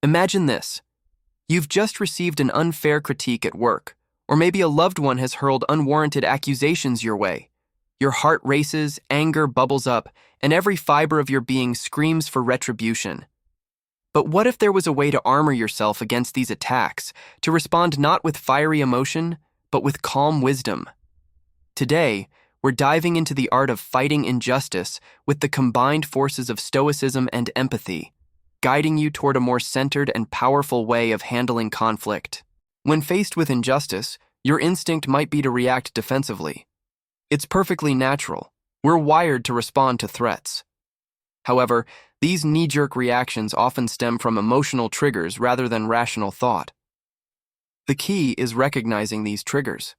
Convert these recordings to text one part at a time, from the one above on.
Imagine this. You've just received an unfair critique at work, or maybe a loved one has hurled unwarranted accusations your way. Your heart races, anger bubbles up, and every fiber of your being screams for retribution. But what if there was a way to armor yourself against these attacks, to respond not with fiery emotion, but with calm wisdom? Today, we're diving into the art of fighting injustice with the combined forces of Stoicism and empathy, guiding you toward a more centered and powerful way of handling conflict. When faced with injustice, your instinct might be to react defensively. It's perfectly natural. We're wired to respond to threats. However, these knee-jerk reactions often stem from emotional triggers rather than rational thought. The key is recognizing these triggers.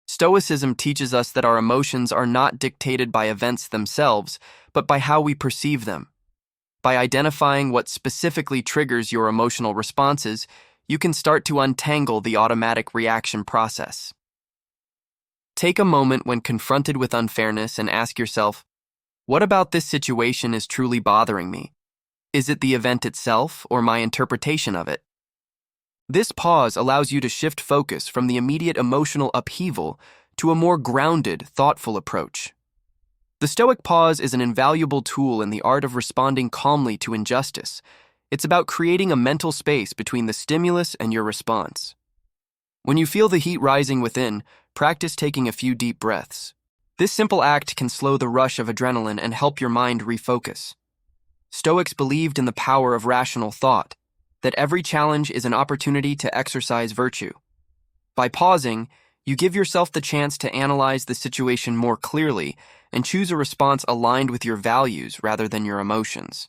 Stoicism teaches us that our emotions are not dictated by events themselves, but by how we perceive them. By identifying what specifically triggers your emotional responses, you can start to untangle the automatic reaction process. Take a moment when confronted with unfairness and ask yourself, what about this situation is truly bothering me? Is it the event itself or my interpretation of it? This pause allows you to shift focus from the immediate emotional upheaval to a more grounded, thoughtful approach. The Stoic pause is an invaluable tool in the art of responding calmly to injustice. It's about creating a mental space between the stimulus and your response. When you feel the heat rising within, practice taking a few deep breaths. This simple act can slow the rush of adrenaline and help your mind refocus. Stoics believed in the power of rational thought, that every challenge is an opportunity to exercise virtue. By pausing, you give yourself the chance to analyze the situation more clearly and choose a response aligned with your values rather than your emotions.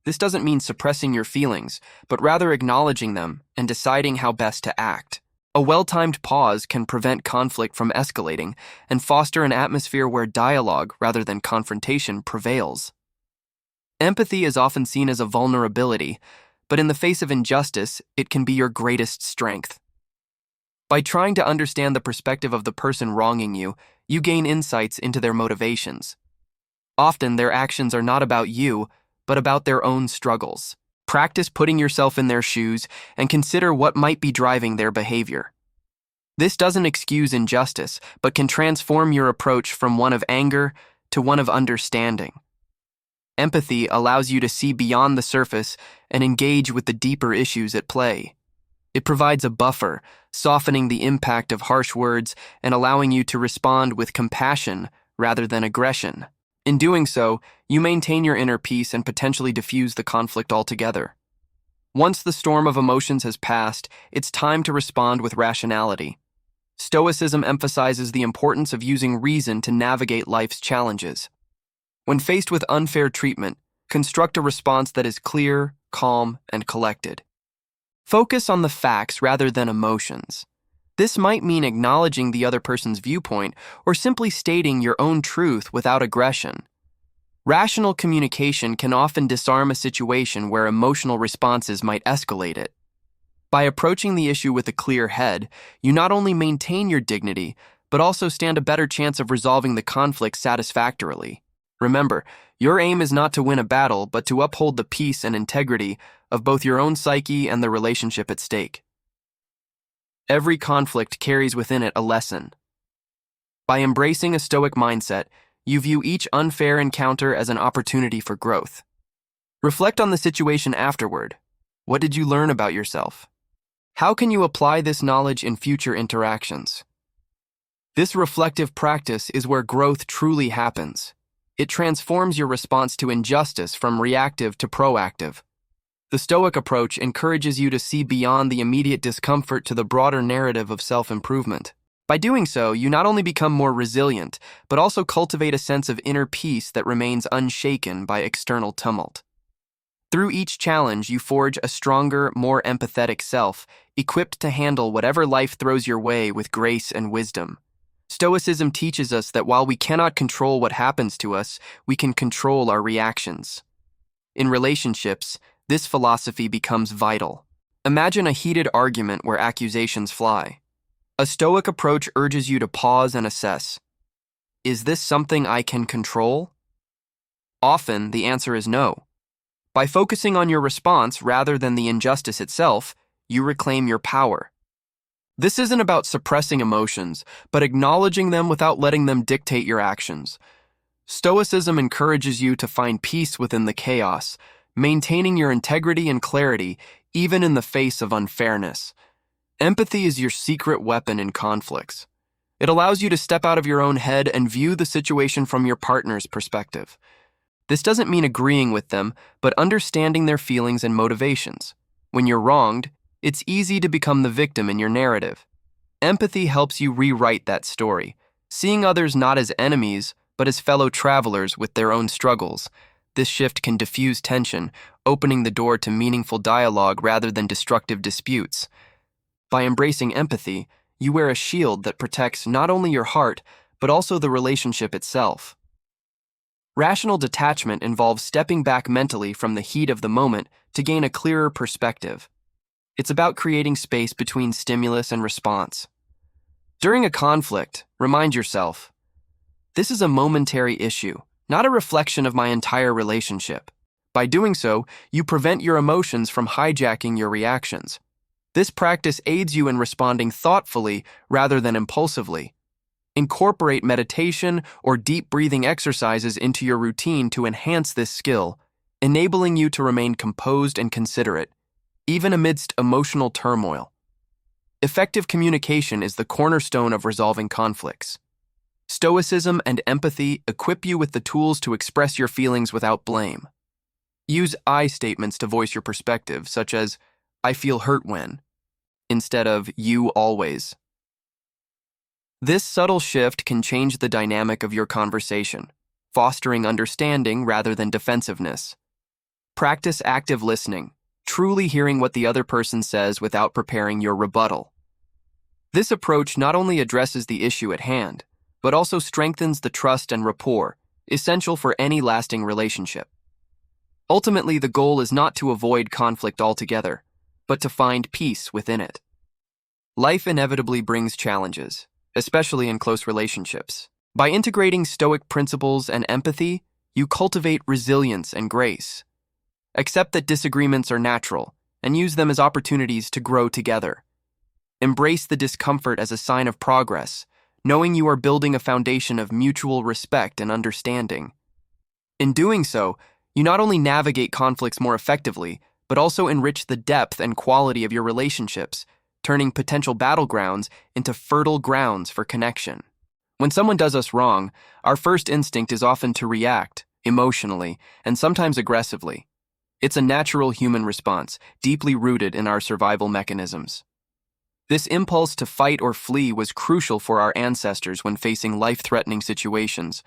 This doesn't mean suppressing your feelings, but rather acknowledging them and deciding how best to act. A well-timed pause can prevent conflict from escalating and foster an atmosphere where dialogue rather than confrontation prevails. Empathy is often seen as a vulnerability, but in the face of injustice, it can be your greatest strength. By trying to understand the perspective of the person wronging you, you gain insights into their motivations. Often, their actions are not about you, but about their own struggles. Practice putting yourself in their shoes and consider what might be driving their behavior. This doesn't excuse injustice, but can transform your approach from one of anger to one of understanding. Empathy allows you to see beyond the surface and engage with the deeper issues at play. It provides a buffer, softening the impact of harsh words and allowing you to respond with compassion rather than aggression. In doing so, you maintain your inner peace and potentially diffuse the conflict altogether. Once the storm of emotions has passed, it's time to respond with rationality. Stoicism emphasizes the importance of using reason to navigate life's challenges. When faced with unfair treatment, construct a response that is clear, calm, and collected. Focus on the facts rather than emotions. This might mean acknowledging the other person's viewpoint or simply stating your own truth without aggression. Rational communication can often disarm a situation where emotional responses might escalate it. By approaching the issue with a clear head, you not only maintain your dignity, but also stand a better chance of resolving the conflict satisfactorily. Remember, your aim is not to win a battle, but to uphold the peace and integrity of both your own psyche and the relationship at stake. Every conflict carries within it a lesson. By embracing a Stoic mindset, you view each unfair encounter as an opportunity for growth. Reflect on the situation afterward. What did you learn about yourself? How can you apply this knowledge in future interactions? This reflective practice is where growth truly happens. It transforms your response to injustice from reactive to proactive. The Stoic approach encourages you to see beyond the immediate discomfort to the broader narrative of self-improvement. By doing so, you not only become more resilient, but also cultivate a sense of inner peace that remains unshaken by external tumult. Through each challenge, you forge a stronger, more empathetic self, equipped to handle whatever life throws your way with grace and wisdom. Stoicism teaches us that while we cannot control what happens to us, we can control our reactions. In relationships, this philosophy becomes vital. Imagine a heated argument where accusations fly. A Stoic approach urges you to pause and assess. Is this something I can control? Often, the answer is no. By focusing on your response rather than the injustice itself, you reclaim your power. This isn't about suppressing emotions, but acknowledging them without letting them dictate your actions. Stoicism encourages you to find peace within the chaos, maintaining your integrity and clarity even in the face of unfairness. Empathy is your secret weapon in conflicts. It allows you to step out of your own head and view the situation from your partner's perspective. This doesn't mean agreeing with them, but understanding their feelings and motivations. When you're wronged, it's easy to become the victim in your narrative. Empathy helps you rewrite that story, seeing others not as enemies, but as fellow travelers with their own struggles. This shift can diffuse tension, opening the door to meaningful dialogue rather than destructive disputes. By embracing empathy, you wear a shield that protects not only your heart, but also the relationship itself. Rational detachment involves stepping back mentally from the heat of the moment to gain a clearer perspective. It's about creating space between stimulus and response. During a conflict, remind yourself, this is a momentary issue, not a reflection of my entire relationship. By doing so, you prevent your emotions from hijacking your reactions. This practice aids you in responding thoughtfully rather than impulsively. Incorporate meditation or deep breathing exercises into your routine to enhance this skill, enabling you to remain composed and considerate, even amidst emotional turmoil. Effective communication is the cornerstone of resolving conflicts. Stoicism and empathy equip you with the tools to express your feelings without blame. Use I statements to voice your perspective, such as, I feel hurt when, instead of you always. This subtle shift can change the dynamic of your conversation, fostering understanding rather than defensiveness. Practice active listening, truly hearing what the other person says without preparing your rebuttal. This approach not only addresses the issue at hand, but also strengthens the trust and rapport, essential for any lasting relationship. Ultimately, the goal is not to avoid conflict altogether, but to find peace within it. Life inevitably brings challenges, especially in close relationships. By integrating Stoic principles and empathy, you cultivate resilience and grace. Accept that disagreements are natural, and use them as opportunities to grow together. Embrace the discomfort as a sign of progress, knowing you are building a foundation of mutual respect and understanding. In doing so, you not only navigate conflicts more effectively, but also enrich the depth and quality of your relationships, turning potential battlegrounds into fertile grounds for connection. When someone does us wrong, our first instinct is often to react, emotionally, and sometimes aggressively. It's a natural human response, deeply rooted in our survival mechanisms. This impulse to fight or flee was crucial for our ancestors when facing life-threatening situations.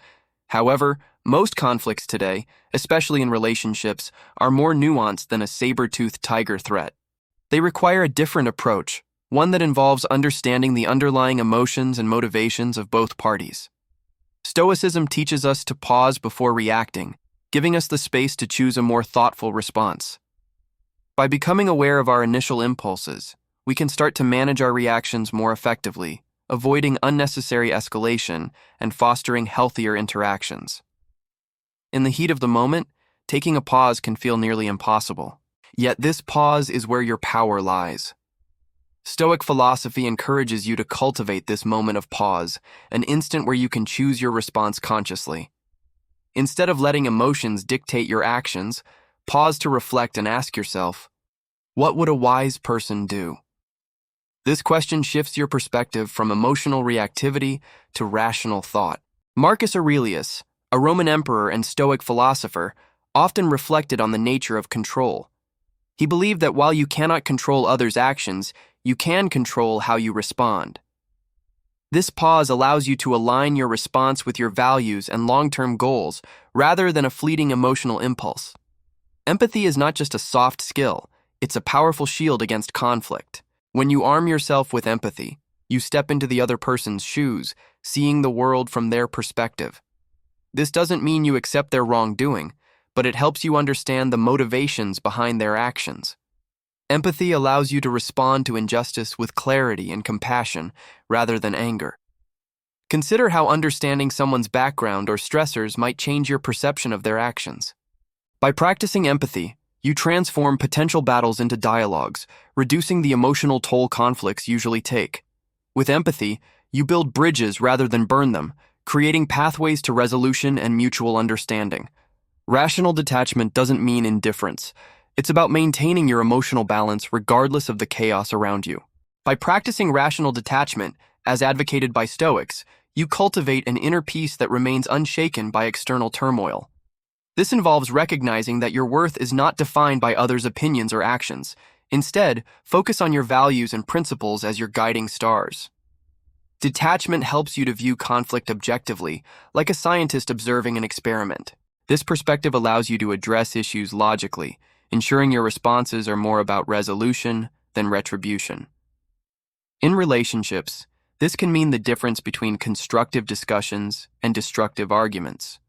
However, most conflicts today, especially in relationships, are more nuanced than a saber-toothed tiger threat. They require a different approach, one that involves understanding the underlying emotions and motivations of both parties. Stoicism teaches us to pause before reacting, giving us the space to choose a more thoughtful response. By becoming aware of our initial impulses, we can start to manage our reactions more effectively, avoiding unnecessary escalation and fostering healthier interactions. In the heat of the moment, taking a pause can feel nearly impossible. Yet this pause is where your power lies. Stoic philosophy encourages you to cultivate this moment of pause, an instant where you can choose your response consciously. Instead of letting emotions dictate your actions, pause to reflect and ask yourself, what would a wise person do? This question shifts your perspective from emotional reactivity to rational thought. Marcus Aurelius, a Roman emperor and Stoic philosopher, often reflected on the nature of control. He believed that while you cannot control others' actions, you can control how you respond. This pause allows you to align your response with your values and long-term goals rather than a fleeting emotional impulse. Empathy is not just a soft skill, it's a powerful shield against conflict. When you arm yourself with empathy, you step into the other person's shoes, seeing the world from their perspective. This doesn't mean you accept their wrongdoing, but it helps you understand the motivations behind their actions. Empathy allows you to respond to injustice with clarity and compassion rather than anger. Consider how understanding someone's background or stressors might change your perception of their actions. By practicing empathy, You transform potential battles into dialogues, reducing the emotional toll conflicts usually take. With empathy, you build bridges rather than burn them, creating pathways to resolution and mutual understanding. Rational detachment doesn't mean indifference. It's about maintaining your emotional balance regardless of the chaos around you. By practicing rational detachment, as advocated by Stoics, you cultivate an inner peace that remains unshaken by external turmoil. This involves recognizing that your worth is not defined by others' opinions or actions. Instead, focus on your values and principles as your guiding stars. Detachment helps you to view conflict objectively, like a scientist observing an experiment. This perspective allows you to address issues logically, ensuring your responses are more about resolution than retribution. In relationships, this can mean the difference between constructive discussions and destructive arguments.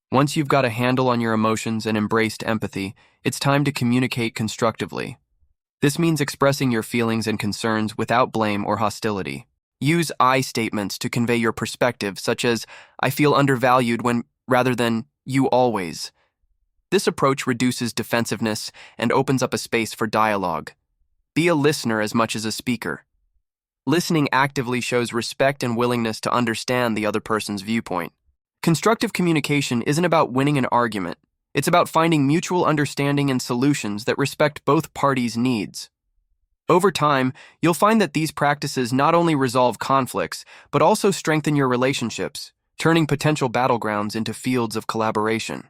Once you've got a handle on your emotions and embraced empathy, it's time to communicate constructively. This means expressing your feelings and concerns without blame or hostility. Use I statements to convey your perspective, such as, "I feel undervalued when," rather than, "you always." This approach reduces defensiveness and opens up a space for dialogue. Be a listener as much as a speaker. Listening actively shows respect and willingness to understand the other person's viewpoint. Constructive communication isn't about winning an argument. It's about finding mutual understanding and solutions that respect both parties' needs. Over time, you'll find that these practices not only resolve conflicts, but also strengthen your relationships, turning potential battlegrounds into fields of collaboration.